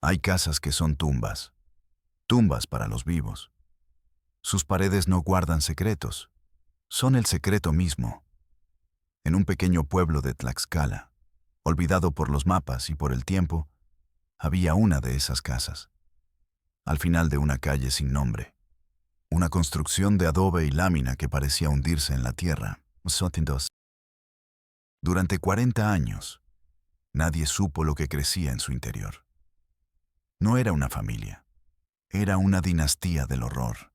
Hay casas que son tumbas, tumbas para los vivos. Sus paredes no guardan secretos, son el secreto mismo. En un pequeño pueblo de Tlaxcala, olvidado por los mapas y por el tiempo, había una de esas casas. Al final de una calle sin nombre, una construcción de adobe y lámina que parecía hundirse en la tierra. Durante 40 años, nadie supo lo que crecía en su interior. No era una familia, era una dinastía del horror.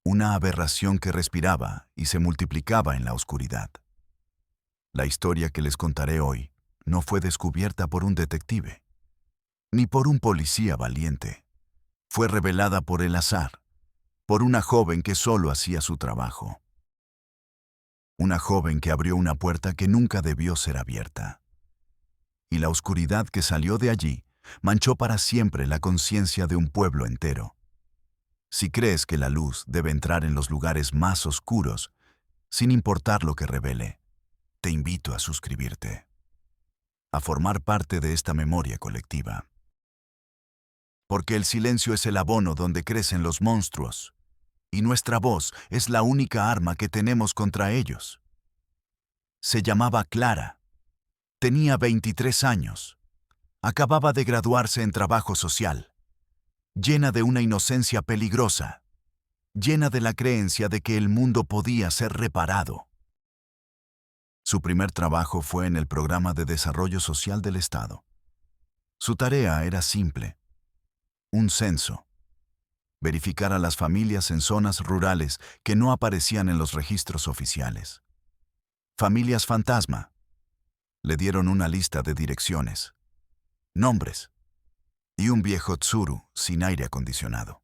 Una aberración que respiraba y se multiplicaba en la oscuridad. La historia que les contaré hoy no fue descubierta por un detective, ni por un policía valiente. Fue revelada por el azar, por una joven que solo hacía su trabajo. Una joven que abrió una puerta que nunca debió ser abierta. Y la oscuridad que salió de allí manchó para siempre la conciencia de un pueblo entero. Si crees que la luz debe entrar en los lugares más oscuros, sin importar lo que revele, te invito a suscribirte, a formar parte de esta memoria colectiva. Porque el silencio es el abono donde crecen los monstruos, y nuestra voz es la única arma que tenemos contra ellos. Se llamaba Clara. Tenía 23 años. Acababa de graduarse en trabajo social, llena de una inocencia peligrosa, llena de la creencia de que el mundo podía ser reparado. Su primer trabajo fue en el Programa de Desarrollo Social del Estado. Su tarea era simple: un censo. Verificar a las familias en zonas rurales que no aparecían en los registros oficiales. Familias fantasma. Le dieron una lista de direcciones, nombres y un viejo tsuru sin aire acondicionado.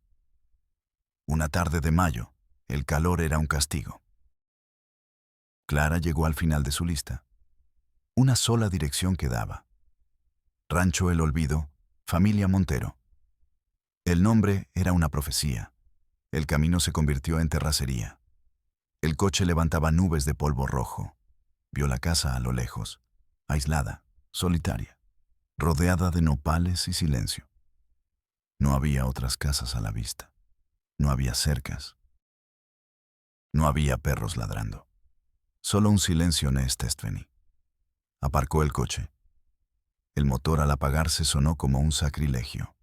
Una tarde de mayo, el calor era un castigo. Clara llegó al final de su lista. Una sola dirección quedaba: Rancho El Olvido, familia Montero. El nombre era una profecía. El camino se convirtió en terracería. El coche levantaba nubes de polvo rojo. Vio la casa a lo lejos, aislada, solitaria, rodeada de nopales y silencio. No había otras casas a la vista. No había cercas. No había perros ladrando. Solo un silencio Nestveni. Aparcó el coche. El motor al apagarse sonó como un sacrilegio.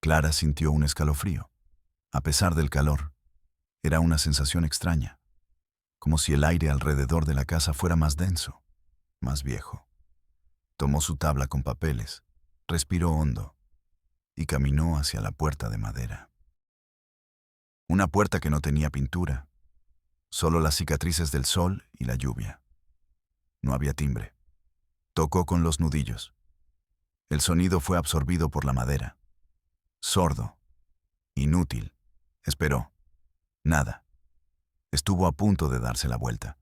Clara sintió un escalofrío. A pesar del calor, era una sensación extraña, como si el aire alrededor de la casa fuera más denso, más viejo. Tomó su tabla con papeles, respiró hondo y caminó hacia la puerta de madera. Una puerta que no tenía pintura, solo las cicatrices del sol y la lluvia. No había timbre. Tocó con los nudillos. El sonido fue absorbido por la madera. Sordo. Inútil. Esperó. Nada. Estuvo a punto de darse la vuelta,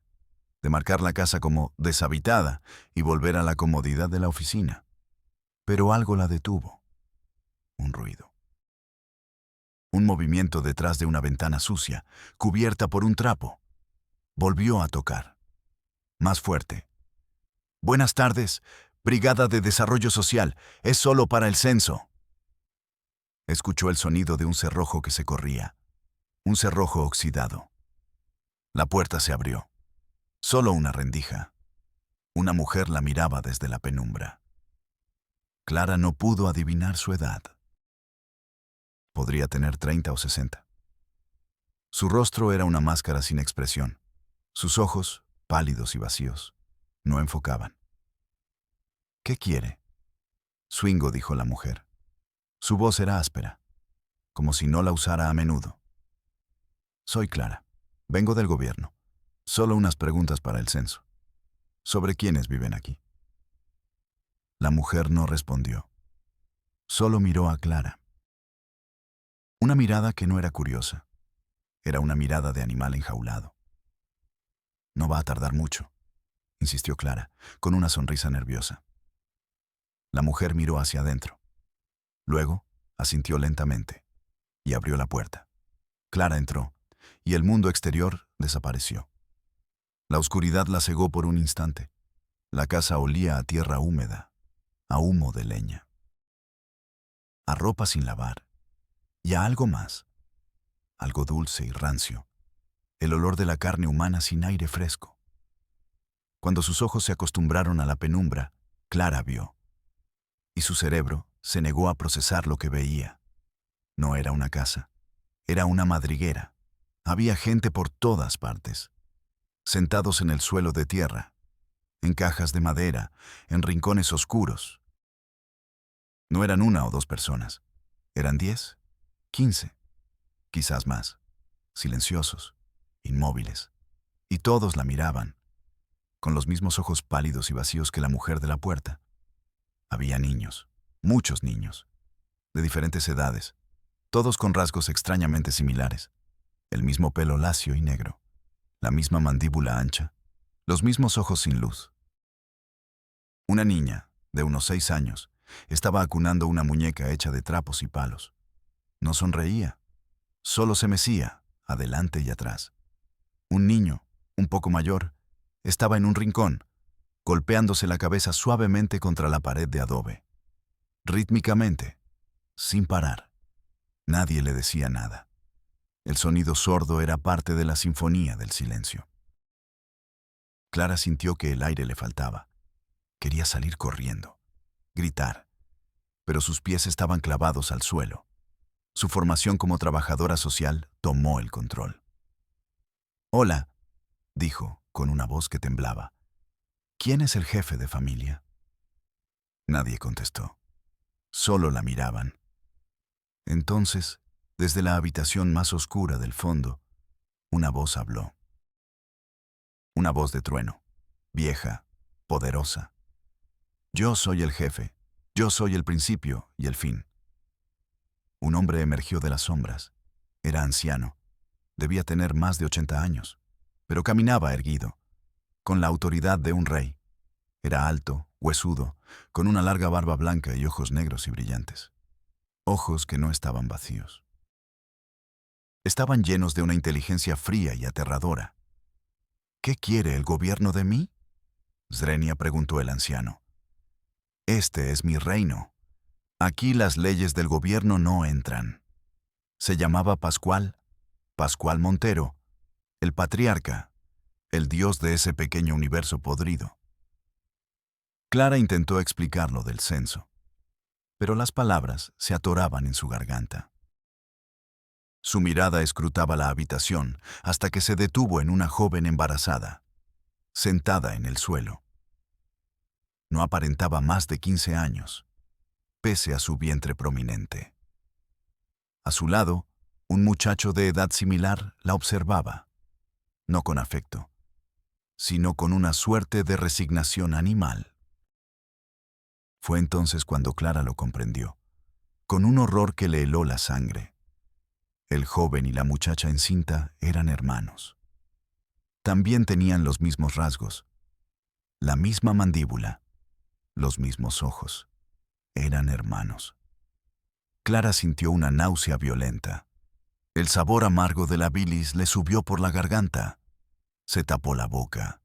de marcar la casa como deshabitada y volver a la comodidad de la oficina. Pero algo la detuvo. Un ruido. Un movimiento detrás de una ventana sucia, cubierta por un trapo. Volvió a tocar. Más fuerte. Buenas tardes, Brigada de Desarrollo Social. Es solo para el censo. Escuchó el sonido de un cerrojo que se corría. Un cerrojo oxidado. La puerta se abrió. Solo una rendija. Una mujer la miraba desde la penumbra. Clara no pudo adivinar su edad. Podría tener 30 o 60. Su rostro era una máscara sin expresión. Sus ojos, pálidos y vacíos, no enfocaban. ¿Qué quiere? Swingo, dijo la mujer. Su voz era áspera, como si no la usara a menudo. Soy Clara. Vengo del gobierno. Solo unas preguntas para el censo. ¿Sobre quiénes viven aquí? La mujer no respondió. Solo miró a Clara. Una mirada que no era curiosa. Era una mirada de animal enjaulado. No va a tardar mucho, insistió Clara, con una sonrisa nerviosa. La mujer miró hacia adentro. Luego, asintió lentamente y abrió la puerta. Clara entró, y el mundo exterior desapareció. La oscuridad la cegó por un instante. La casa olía a tierra húmeda, a humo de leña. a ropa sin lavar y a algo más, algo dulce y rancio, el olor de la carne humana sin aire fresco. Cuando sus ojos se acostumbraron a la penumbra, Clara vio, y su cerebro se negó a procesar lo que veía. No era una casa, era una madriguera. Había gente por todas partes, sentados en el suelo de tierra, en cajas de madera, en rincones oscuros. No eran una o dos personas, eran 10, 15, quizás más, silenciosos, inmóviles, y todos la miraban, con los mismos ojos pálidos y vacíos que la mujer de la puerta. Había niños, muchos niños, de diferentes edades, todos con rasgos extrañamente similares, el mismo pelo lacio y negro, la misma mandíbula ancha, los mismos ojos sin luz. Una niña, de unos 6 años, estaba acunando una muñeca hecha de trapos y palos. No sonreía, solo se mecía, adelante y atrás. Un niño, un poco mayor, estaba en un rincón, golpeándose la cabeza suavemente contra la pared de adobe. Rítmicamente, sin parar. Nadie le decía nada. El sonido sordo era parte de la sinfonía del silencio. Clara sintió que el aire le faltaba. Quería salir corriendo, gritar, pero sus pies estaban clavados al suelo. Su formación como trabajadora social tomó el control. «Hola», dijo, con una voz que temblaba. «¿Quién es el jefe de familia?» Nadie contestó. Solo la miraban. Entonces, desde la habitación más oscura del fondo, una voz habló. Una voz de trueno, vieja, poderosa. «Yo soy el jefe, yo soy el principio y el fin». Un hombre emergió de las sombras. Era anciano. Debía tener más de 80 años, pero caminaba erguido, con la autoridad de un rey. Era alto, huesudo, con una larga barba blanca y ojos negros y brillantes. Ojos que no estaban vacíos. Estaban llenos de una inteligencia fría y aterradora. «¿Qué quiere el gobierno de mí?», Zrenia preguntó el anciano. «Este es mi reino. Aquí las leyes del gobierno no entran». Se llamaba Pascual Montero, el patriarca, el dios de ese pequeño universo podrido. Clara intentó explicar lo del censo, pero las palabras se atoraban en su garganta. Su mirada escrutaba la habitación hasta que se detuvo en una joven embarazada, sentada en el suelo. No aparentaba más de 15 años, pese a su vientre prominente. A su lado, un muchacho de edad similar la observaba, no con afecto, sino con una suerte de resignación animal. Fue entonces cuando Clara lo comprendió, con un horror que le heló la sangre. El joven y la muchacha encinta eran hermanos. También tenían los mismos rasgos, la misma mandíbula, los mismos ojos. Eran hermanos. Clara sintió una náusea violenta. El sabor amargo de la bilis le subió por la garganta. Se tapó la boca.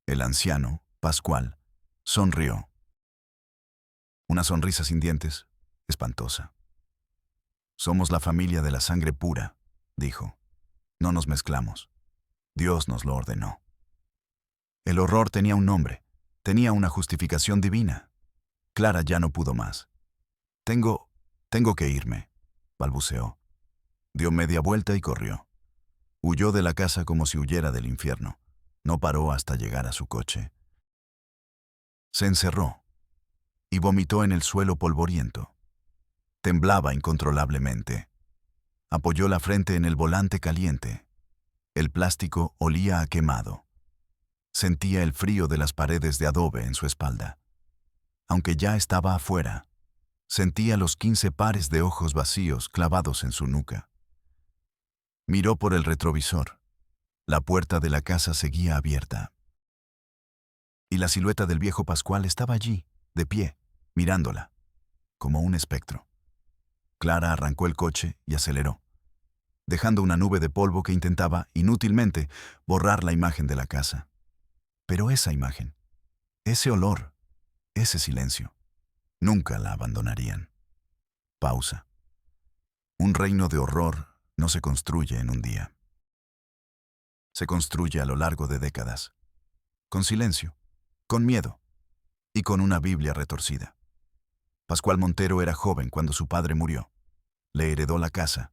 El anciano, Pascual, sonrió. Una sonrisa sin dientes, espantosa. «Somos la familia de la sangre pura», dijo. «No nos mezclamos. Dios nos lo ordenó». El horror tenía un nombre, tenía una justificación divina. Clara ya no pudo más. Tengo que irme», balbuceó. Dio media vuelta y corrió. Huyó de la casa como si huyera del infierno. No paró hasta llegar a su coche. Se encerró y vomitó en el suelo polvoriento. Temblaba incontrolablemente. Apoyó la frente en el volante caliente. El plástico olía a quemado. Sentía el frío de las paredes de adobe en su espalda. Aunque ya estaba afuera, sentía los 15 pares de ojos vacíos clavados en su nuca. Miró por el retrovisor. La puerta de la casa seguía abierta. Y la silueta del viejo Pascual estaba allí, de pie, mirándola, como un espectro. Clara arrancó el coche y aceleró, dejando una nube de polvo que intentaba, inútilmente, borrar la imagen de la casa. Pero esa imagen, ese olor, ese silencio, nunca la abandonarían. Pausa. Un reino de horror no se construye en un día. Se construye a lo largo de décadas, con silencio, con miedo y con una Biblia retorcida. Pascual Montero era joven cuando su padre murió. Le heredó la casa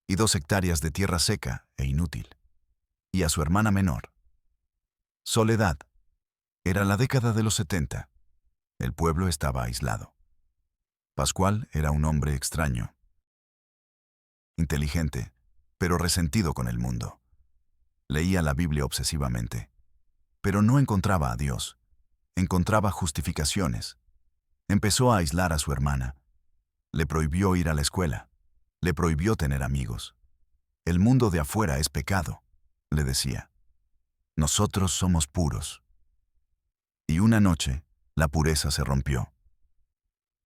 y 2 hectáreas de tierra seca e inútil. Y a su hermana menor, Soledad. Era la década de los 70. El pueblo estaba aislado. Pascual era un hombre extraño, inteligente, pero resentido con el mundo. Leía la Biblia obsesivamente, pero no encontraba a Dios. Encontraba justificaciones. Empezó a aislar a su hermana. Le prohibió ir a la escuela. Le prohibió tener amigos. El mundo de afuera es pecado, le decía. Nosotros somos puros. Y una noche, la pureza se rompió.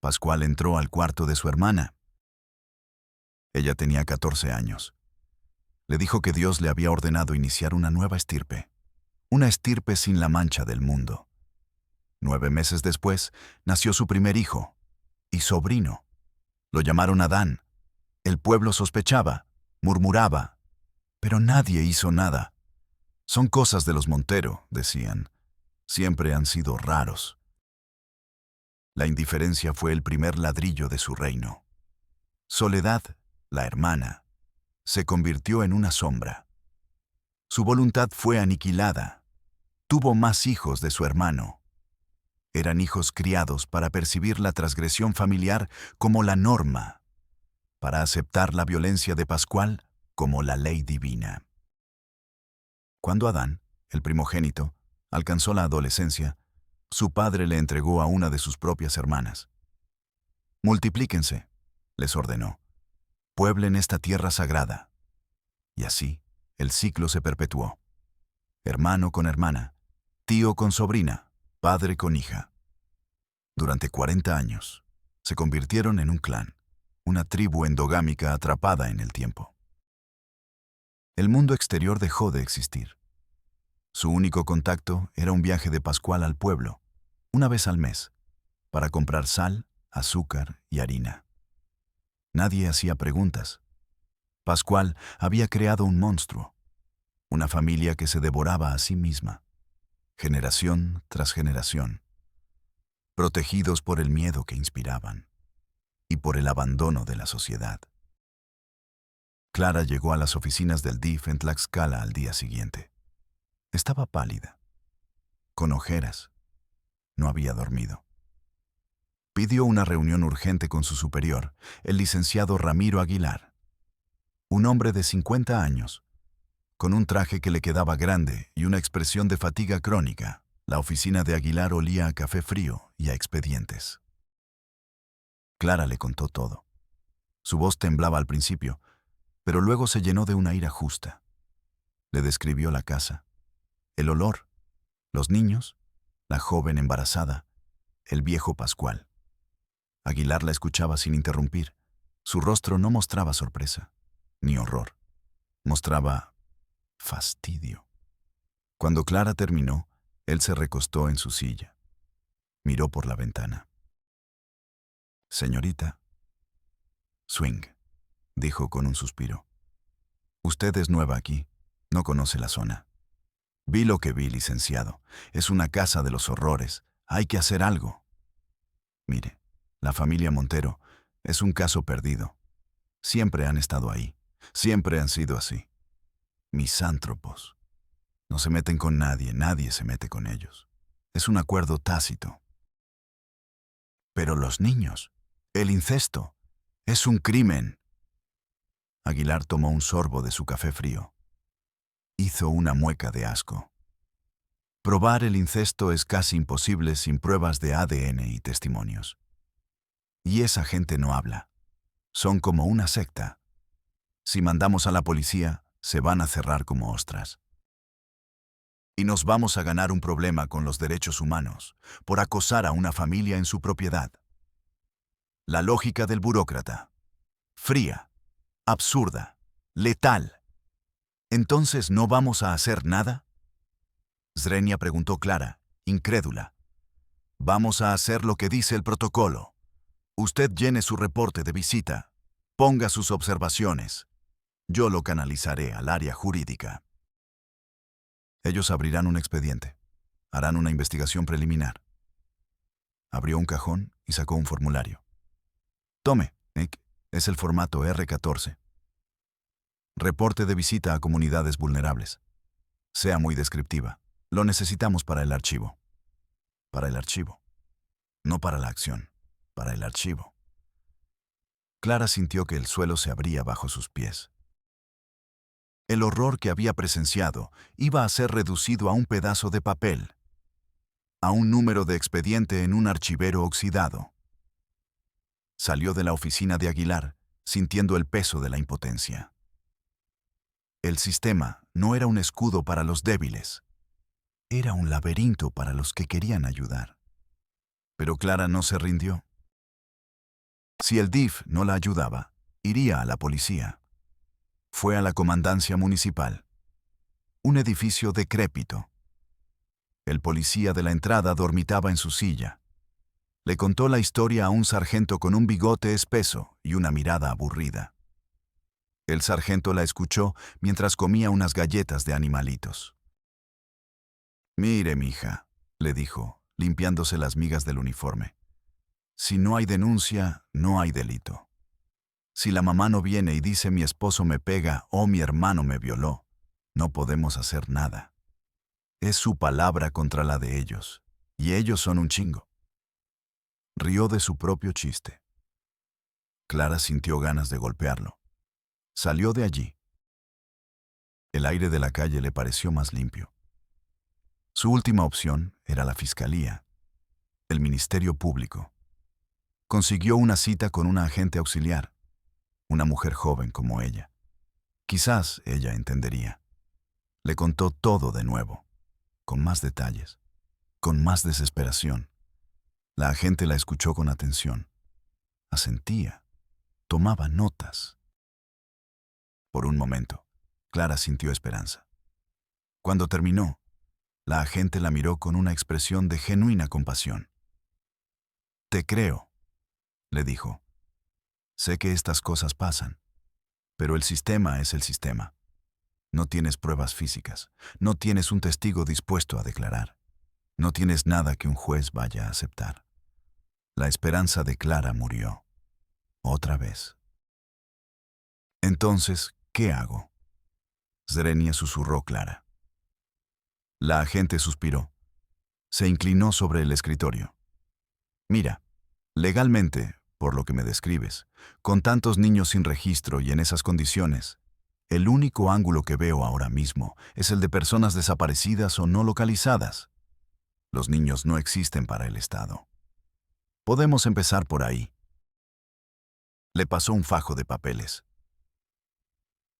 Pascual entró al cuarto de su hermana. Ella tenía 14 años. Le dijo que Dios le había ordenado iniciar una nueva estirpe. Una estirpe sin la mancha del mundo. 9 meses después, nació su primer hijo y sobrino. Lo llamaron Adán. El pueblo sospechaba, murmuraba, pero nadie hizo nada. Son cosas de los Montero, decían. Siempre han sido raros. La indiferencia fue el primer ladrillo de su reino. Soledad, la hermana, se convirtió en una sombra. Su voluntad fue aniquilada. Tuvo más hijos de su hermano. Eran hijos criados para percibir la transgresión familiar como la norma, para aceptar la violencia de Pascual como la ley divina. Cuando Adán, el primogénito, alcanzó la adolescencia, su padre le entregó a una de sus propias hermanas. Multiplíquense, les ordenó. Pueblen esta tierra sagrada. Y así, el ciclo se perpetuó. Hermano con hermana, tío con sobrina, padre con hija. Durante 40 años, se convirtieron en un clan, una tribu endogámica atrapada en el tiempo. El mundo exterior dejó de existir. Su único contacto era un viaje de Pascual al pueblo, una vez al mes, para comprar sal, azúcar y harina. Nadie hacía preguntas. Pascual había creado un monstruo, una familia que se devoraba a sí misma, generación tras generación, protegidos por el miedo que inspiraban y por el abandono de la sociedad. Clara llegó a las oficinas del DIF en Tlaxcala al día siguiente. Estaba pálida, con ojeras. No había dormido. Pidió una reunión urgente con su superior, el licenciado Ramiro Aguilar, un hombre de 50 años, con un traje que le quedaba grande y una expresión de fatiga crónica. La oficina de Aguilar olía a café frío y a expedientes. Clara le contó todo. Su voz temblaba al principio, pero luego se llenó de una ira justa. Le describió la casa, el olor, los niños, la joven embarazada, el viejo Pascual. Aguilar la escuchaba sin interrumpir. Su rostro no mostraba sorpresa, ni horror. Mostraba fastidio. Cuando Clara terminó, él se recostó en su silla. Miró por la ventana. Señorita. Swing, dijo con un suspiro. Usted es nueva aquí, no conoce la zona. Vi lo que vi, licenciado. Es una casa de los horrores. Hay que hacer algo. Mire, la familia Montero es un caso perdido. Siempre han estado ahí. Siempre han sido así. Misántropos. No se meten con nadie, nadie se mete con ellos. Es un acuerdo tácito. Pero los niños, el incesto, es un crimen. Aguilar tomó un sorbo de su café frío. Hizo una mueca de asco. Probar el incesto es casi imposible sin pruebas de ADN y testimonios. Y esa gente no habla. Son como una secta. Si mandamos a la policía, se van a cerrar como ostras. Y nos vamos a ganar un problema con los derechos humanos por acosar a una familia en su propiedad. La lógica del burócrata. Fría, absurda, letal. ¿Entonces no vamos a hacer nada? Zrenia preguntó Clara, incrédula. Vamos a hacer lo que dice el protocolo. Usted llene su reporte de visita. Ponga sus observaciones. Yo lo canalizaré al área jurídica. Ellos abrirán un expediente. Harán una investigación preliminar. Abrió un cajón y sacó un formulario. Tome, Nick. Es el formato R14. Reporte de visita a comunidades vulnerables. Sea muy descriptiva. Lo necesitamos para el archivo. Para el archivo. No para la acción. Para el archivo. Clara sintió que el suelo se abría bajo sus pies. El horror que había presenciado iba a ser reducido a un pedazo de papel, a un número de expediente en un archivero oxidado. Salió de la oficina de Aguilar, sintiendo el peso de la impotencia. El sistema no era un escudo para los débiles. Era un laberinto para los que querían ayudar. Pero Clara no se rindió. Si el DIF no la ayudaba, iría a la policía. Fue a la comandancia municipal. Un edificio decrépito. El policía de la entrada dormitaba en su silla. Le contó la historia a un sargento con un bigote espeso y una mirada aburrida. El sargento la escuchó mientras comía unas galletas de animalitos. Mire, mija, le dijo, limpiándose las migas del uniforme. Si no hay denuncia, no hay delito. Si la mamá no viene y dice mi esposo me pega o mi hermano me violó, no podemos hacer nada. Es su palabra contra la de ellos, y ellos son un chingo. Rió de su propio chiste. Clara sintió ganas de golpearlo. Salió de allí. El aire de la calle le pareció más limpio. Su última opción era la fiscalía, el Ministerio Público. Consiguió una cita con una agente auxiliar, una mujer joven como ella. Quizás ella entendería. Le contó todo de nuevo, con más detalles, con más desesperación. La agente la escuchó con atención. Asentía, tomaba notas. Por un momento, Clara sintió esperanza. Cuando terminó, la agente la miró con una expresión de genuina compasión. Te creo, le dijo. Sé que estas cosas pasan, pero el sistema es el sistema. No tienes pruebas físicas, no tienes un testigo dispuesto a declarar, no tienes nada que un juez vaya a aceptar. La esperanza de Clara murió. Otra vez. Entonces, ¿qué hago? Zrenia susurró Clara. La agente suspiró. Se inclinó sobre el escritorio. Mira, legalmente, por lo que me describes, con tantos niños sin registro y en esas condiciones, el único ángulo que veo ahora mismo es el de personas desaparecidas o no localizadas. Los niños no existen para el Estado. Podemos empezar por ahí. Le pasó un fajo de papeles.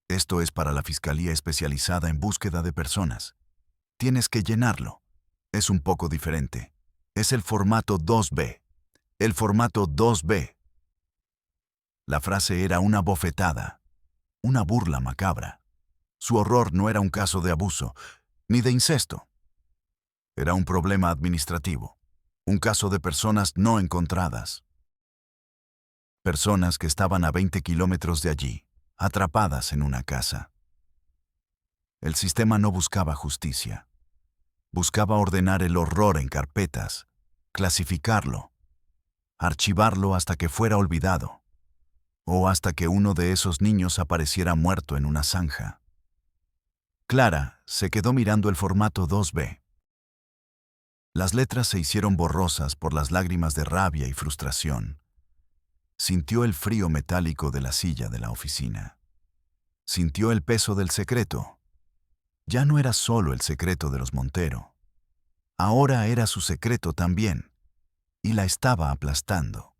Esto es para la Fiscalía Especializada en Búsqueda de Personas. Tienes que llenarlo. Es un poco diferente. Es el formato 2B. El formato 2B. La frase era una bofetada, una burla macabra. Su horror no era un caso de abuso, ni de incesto. Era un problema administrativo, un caso de personas no encontradas. Personas que estaban a 20 kilómetros de allí, atrapadas en una casa. El sistema no buscaba justicia. Buscaba ordenar el horror en carpetas, clasificarlo, archivarlo hasta que fuera olvidado, o hasta que uno de esos niños apareciera muerto en una zanja. Clara se quedó mirando el formato 2B. Las letras se hicieron borrosas por las lágrimas de rabia y frustración. Sintió el frío metálico de la silla de la oficina. Sintió el peso del secreto. Ya no era solo el secreto de los Montero. Ahora era su secreto también, y la estaba aplastando.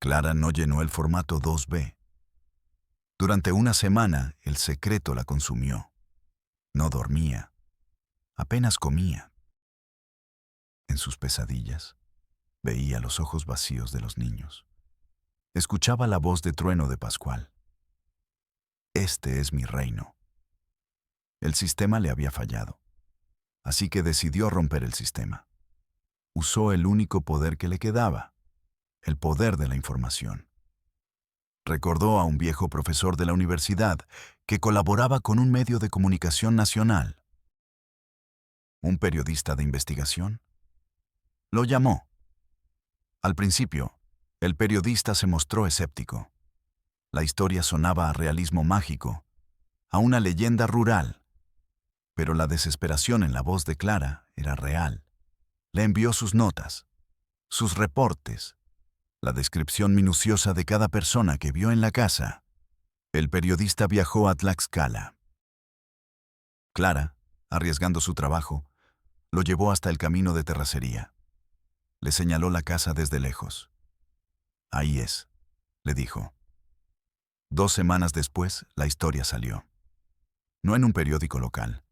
Clara no llenó el formato 2B. Durante una semana, el secreto la consumió. No dormía. Apenas comía. En sus pesadillas, veía los ojos vacíos de los niños. Escuchaba la voz de trueno de Pascual. Este es mi reino. El sistema le había fallado, así que decidió romper el sistema. Usó el único poder que le quedaba, el poder de la información. Recordó a un viejo profesor de la universidad que colaboraba con un medio de comunicación nacional. ¿Un periodista de investigación? Lo llamó. Al principio, el periodista se mostró escéptico. La historia sonaba a realismo mágico, a una leyenda rural. Pero la desesperación en la voz de Clara era real. Le envió sus notas, sus reportes, la descripción minuciosa de cada persona que vio en la casa. El periodista viajó a Tlaxcala. Clara, arriesgando su trabajo, lo llevó hasta el camino de terracería. Le señaló la casa desde lejos. Ahí es, le dijo. 2 semanas después, la historia salió. No en un periódico local,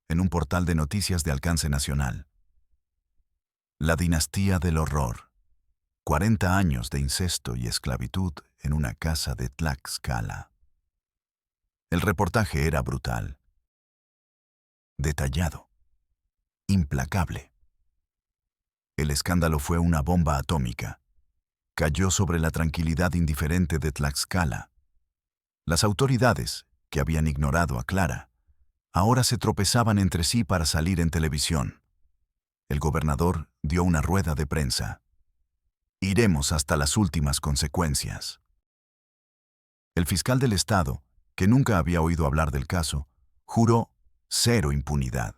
en un portal de noticias de alcance nacional. La dinastía del horror. 40 años de incesto y esclavitud en una casa de Tlaxcala. El reportaje era brutal, detallado, implacable. El escándalo fue una bomba atómica. Cayó sobre la tranquilidad indiferente de Tlaxcala. Las autoridades, que habían ignorado a Clara, ahora se tropezaban entre sí para salir en televisión. El gobernador dio una rueda de prensa. Iremos hasta las últimas consecuencias. El fiscal del estado, que nunca había oído hablar del caso, juró 0 impunidad.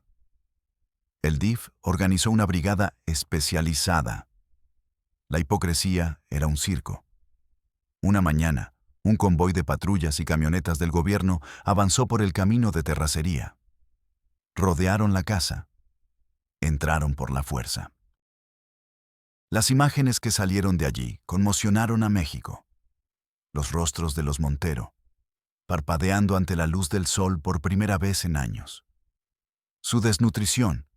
El DIF organizó una brigada especializada. La hipocresía era un circo. Una mañana, un convoy de patrullas y camionetas del gobierno avanzó por el camino de terracería. Rodearon la casa. Entraron por la fuerza. Las imágenes que salieron de allí conmocionaron a México. Los rostros de los Montero, parpadeando ante la luz del sol por primera vez en años. Su desnutrición,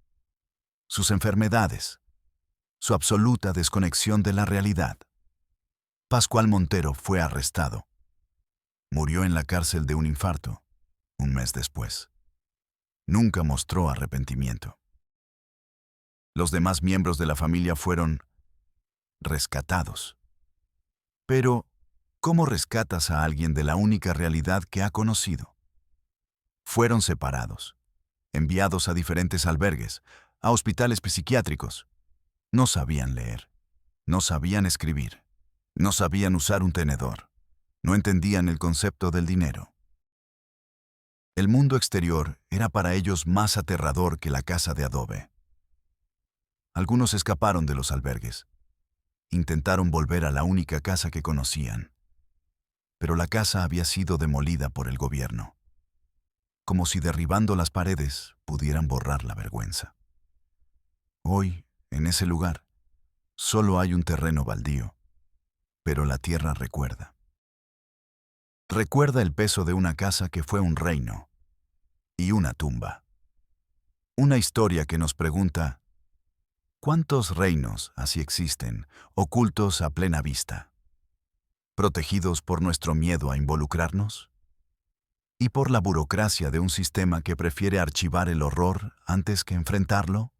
sus enfermedades, su absoluta desconexión de la realidad. Pascual Montero fue arrestado. Murió en la cárcel de un infarto, un mes después. Nunca mostró arrepentimiento. Los demás miembros de la familia fueron rescatados. Pero, ¿cómo rescatas a alguien de la única realidad que ha conocido? Fueron separados, enviados a diferentes albergues, a hospitales psiquiátricos. No sabían leer, no sabían escribir, no sabían usar un tenedor, no entendían el concepto del dinero. El mundo exterior era para ellos más aterrador que la casa de adobe. Algunos escaparon de los albergues. Intentaron volver a la única casa que conocían. Pero la casa había sido demolida por el gobierno. Como si derribando las paredes pudieran borrar la vergüenza. Hoy, en ese lugar, solo hay un terreno baldío, pero la tierra recuerda. Recuerda el peso de una casa que fue un reino y una tumba. Una historia que nos pregunta, ¿cuántos reinos así existen, ocultos a plena vista? ¿Protegidos por nuestro miedo a involucrarnos? ¿Y por la burocracia de un sistema que prefiere archivar el horror antes que enfrentarlo?